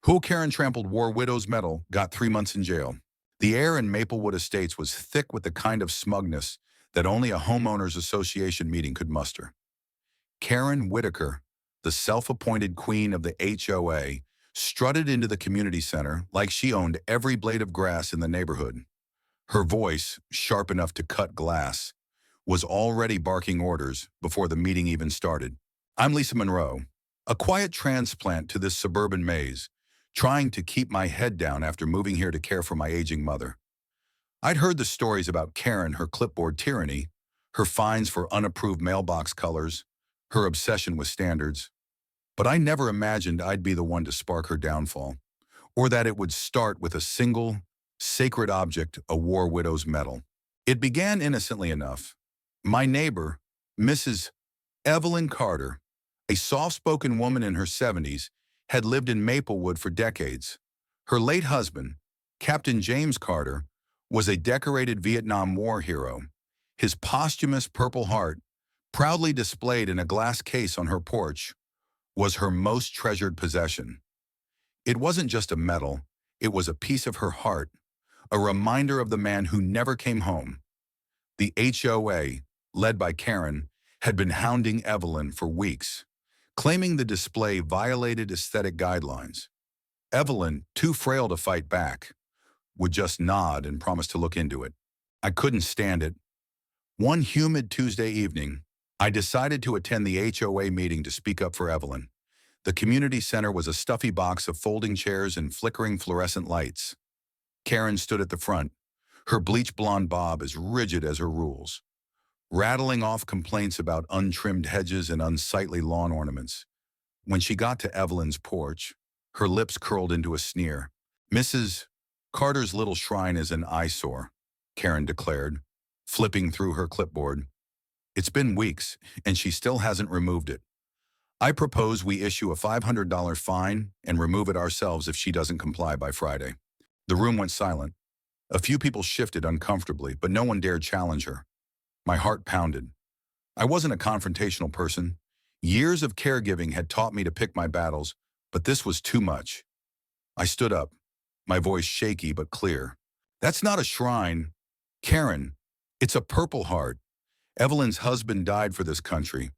HOA Karen trampled war widow's medal, got 3 months in jail. The air in Maplewood Estates was thick with the kind of smugness that only a homeowners association meeting could muster. Karen Whitaker, the self-appointed queen of the HOA, strutted into the community center like she owned every blade of grass in the neighborhood. Her voice, sharp enough to cut glass, was already barking orders before the meeting even started. I'm Lisa Monroe, a quiet transplant to this suburban maze, trying to keep my head down after moving here to care for my aging mother. I'd heard the stories about Karen, her clipboard tyranny, her fines for unapproved mailbox colors, her obsession with standards, but I never imagined I'd be the one to spark her downfall, or that it would start with a single, sacred object, a war widow's medal. It began innocently enough. My neighbor, Mrs. Evelyn Carter, a soft-spoken woman in her 70s, had lived in Maplewood for decades. Her late husband, Captain James Carter, was a decorated Vietnam War hero. His posthumous Purple Heart, proudly displayed in a glass case on her porch, was her most treasured possession. It wasn't just a medal, it was a piece of her heart, a reminder of the man who never came home. The HOA, led by Karen, had been hounding Evelyn for weeks, claiming the display violated aesthetic guidelines. Evelyn, too frail to fight back, would just nod and promise to look into it. I couldn't stand it. One humid Tuesday evening, I decided to attend the HOA meeting to speak up for Evelyn. The community center was a stuffy box of folding chairs and flickering fluorescent lights. Karen stood at the front, her bleach blonde bob as rigid as her rules, rattling off complaints about untrimmed hedges and unsightly lawn ornaments. When she got to Evelyn's porch, her lips curled into a sneer. "Mrs. Carter's little shrine is an eyesore," Karen declared, flipping through her clipboard. "It's been weeks, and she still hasn't removed it. I propose we issue a $500 fine and remove it ourselves if she doesn't comply by Friday." The room went silent. A few people shifted uncomfortably, but no one dared challenge her. My heart pounded. I wasn't a confrontational person. Years of caregiving had taught me to pick my battles, but this was too much. I stood up, my voice shaky but clear. "That's not a shrine, Karen. It's a Purple Heart. Evelyn's husband died for this country.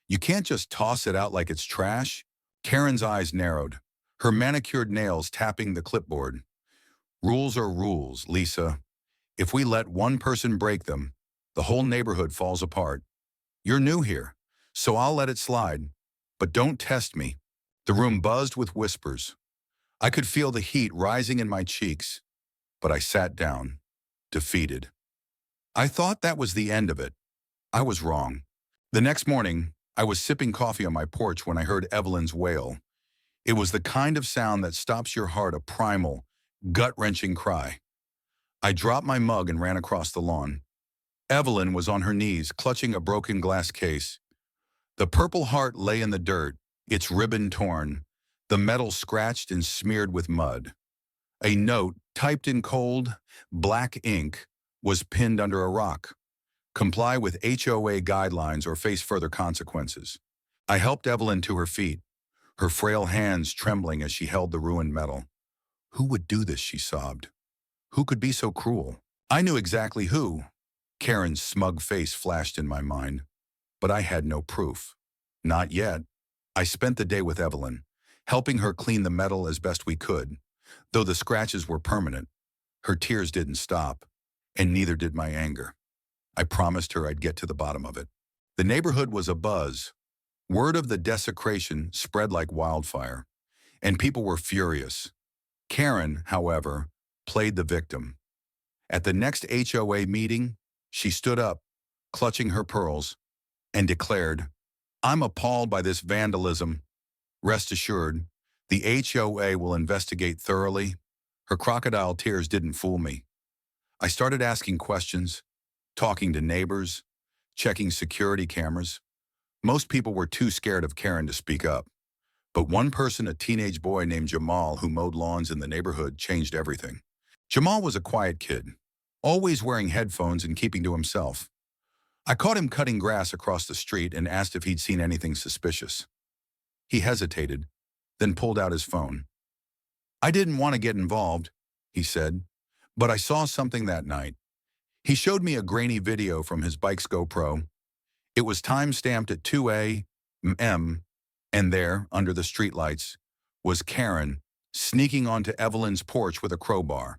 You can't just toss it out like it's trash." Karen's eyes narrowed, her manicured nails tapping the clipboard. "Rules are rules, Lisa. If we let one person break them, the whole neighborhood falls apart. You're new here, so I'll let it slide. But don't test me." The room buzzed with whispers. I could feel the heat rising in my cheeks, but I sat down, defeated. I thought that was the end of it. I was wrong. The next morning, I was sipping coffee on my porch when I heard Evelyn's wail. It was the kind of sound that stops your heart, a primal, gut-wrenching cry. I dropped my mug and ran across the lawn. Evelyn was on her knees, clutching a broken glass case. The Purple Heart lay in the dirt, its ribbon torn, the metal scratched and smeared with mud. A note, typed in cold, black ink, was pinned under a rock. "Comply with HOA guidelines or face further consequences." I helped Evelyn to her feet, her frail hands trembling as she held the ruined medal. Who would do this, she sobbed. Who could be so cruel? I knew exactly who. Karen's smug face flashed in my mind, but I had no proof. Not yet. I spent the day with Evelyn, helping her clean the metal as best we could. Though the scratches were permanent, her tears didn't stop, and neither did my anger. I promised her I'd get to the bottom of it. The neighborhood was abuzz. Word of the desecration spread like wildfire, and people were furious. Karen, however, played the victim. At the next HOA meeting, she stood up, clutching her pearls, and declared, "I'm appalled by this vandalism. Rest assured, the HOA will investigate thoroughly." Her crocodile tears didn't fool me. I started asking questions, talking to neighbors, checking security cameras. Most people were too scared of Karen to speak up. But one person, a teenage boy named Jamal who mowed lawns in the neighborhood, changed everything. Jamal was a quiet kid, always wearing headphones and keeping to himself. I caught him cutting grass across the street and asked if he'd seen anything suspicious. He hesitated, then pulled out his phone. I didn't want to get involved, he said, but I saw something that night. He showed me a grainy video from his bike's GoPro. It was time-stamped at 2 a.m., and there, under the streetlights, was Karen sneaking onto Evelyn's porch with a crowbar.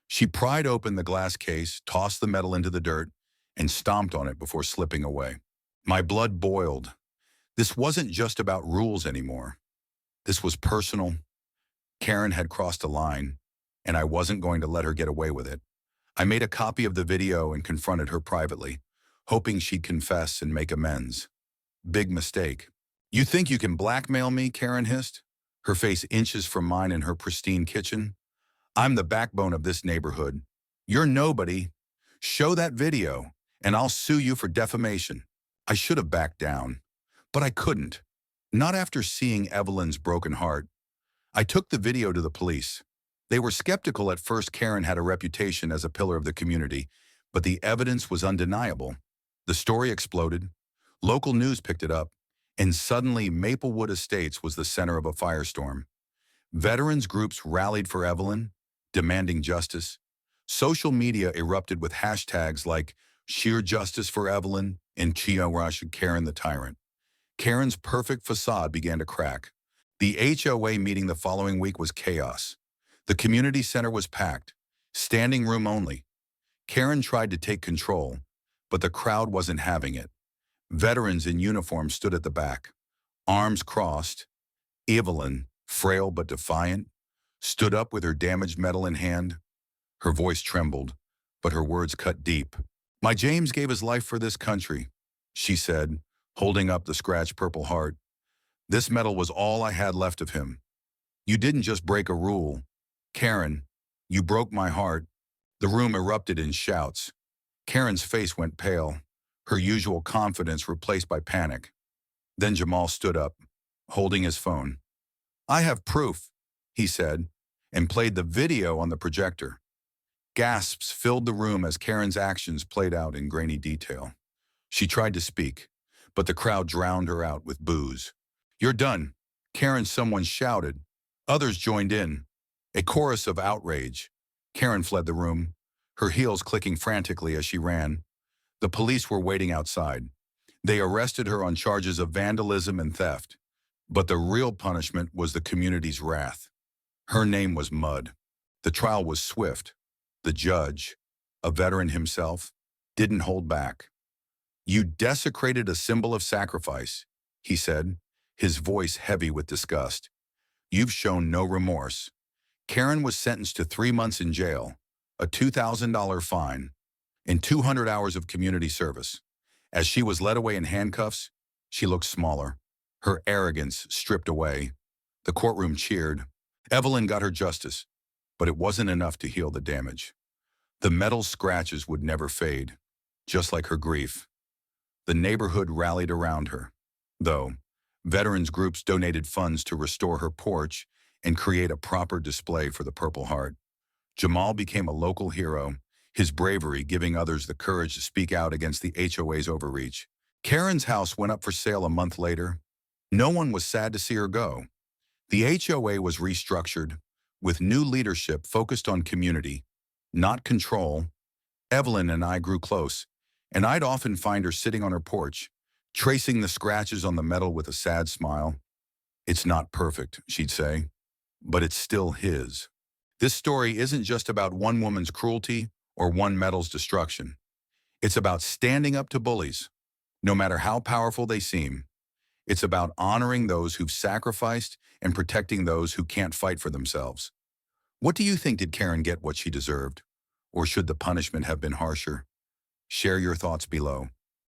She pried open the glass case, tossed the metal into the dirt, and stomped on it before slipping away. My blood boiled. This wasn't just about rules anymore. This was personal. Karen had crossed a line, and I wasn't going to let her get away with it. I made a copy of the video and confronted her privately, hoping she'd confess and make amends. Big mistake. You think you can blackmail me, Karen hissed, her face inches from mine in her pristine kitchen. I'm the backbone of this neighborhood. You're nobody. Show that video, and I'll sue you for defamation. I should have backed down, but I couldn't. Not after seeing Evelyn's broken heart. I took the video to the police. They were skeptical at first. Karen had a reputation as a pillar of the community, but the evidence was undeniable. The story exploded. Local news picked it up, and suddenly Maplewood Estates was the center of a firestorm. Veterans groups rallied for Evelyn, demanding justice. Social media erupted with hashtags like Sheer Justice for Evelyn and Karen the Tyrant. Karen's perfect facade began to crack. The HOA meeting the following week was chaos. The community center was packed, standing room only. Karen tried to take control, but the crowd wasn't having it. Veterans in uniform stood at the back, arms crossed. Evelyn, frail but defiant, stood up with her damaged metal in hand. Her voice trembled, but her words cut deep. My James gave his life for this country, she said, holding up the scratched purple heart. This medal was all I had left of him. You didn't just break a rule. Karen, you broke my heart. The room erupted in shouts. Karen's face went pale, her usual confidence replaced by panic. Then Jamal stood up, holding his phone. I have proof, he said, and played the video on the projector. Gasps filled the room as Karen's actions played out in grainy detail. She tried to speak, but the crowd drowned her out with boos. You're done, Karen, someone shouted. Others joined in. A chorus of outrage. Karen fled the room, her heels clicking frantically as she ran. The police were waiting outside. They arrested her on charges of vandalism and theft. But the real punishment was the community's wrath. Her name was mud. The trial was swift. The judge, a veteran himself, didn't hold back. You desecrated a symbol of sacrifice, he said, his voice heavy with disgust. You've shown no remorse. Karen was sentenced to 3 months in jail, a $2,000 fine, and 200 hours of community service. As she was led away in handcuffs, she looked smaller, her arrogance stripped away. The courtroom cheered. Evelyn got her justice, but it wasn't enough to heal the damage. The metal scratches would never fade, just like her grief. The neighborhood rallied around her, though. Veterans groups donated funds to restore her porch and create a proper display for the Purple Heart. Jamal became a local hero, his bravery giving others the courage to speak out against the HOA's overreach. Karen's house went up for sale a month later. No one was sad to see her go. The HOA was restructured, with new leadership focused on community, not control. Evelyn and I grew close, and I'd often find her sitting on her porch, tracing the scratches on the metal with a sad smile. It's not perfect, she'd say, but it's still his. This story isn't just about one woman's cruelty or one metal's destruction. It's about standing up to bullies, no matter how powerful they seem. It's about honoring those who've sacrificed and protecting those who can't fight for themselves. What do you think? Did Karen get what she deserved? Or should the punishment have been harsher? Share your thoughts below.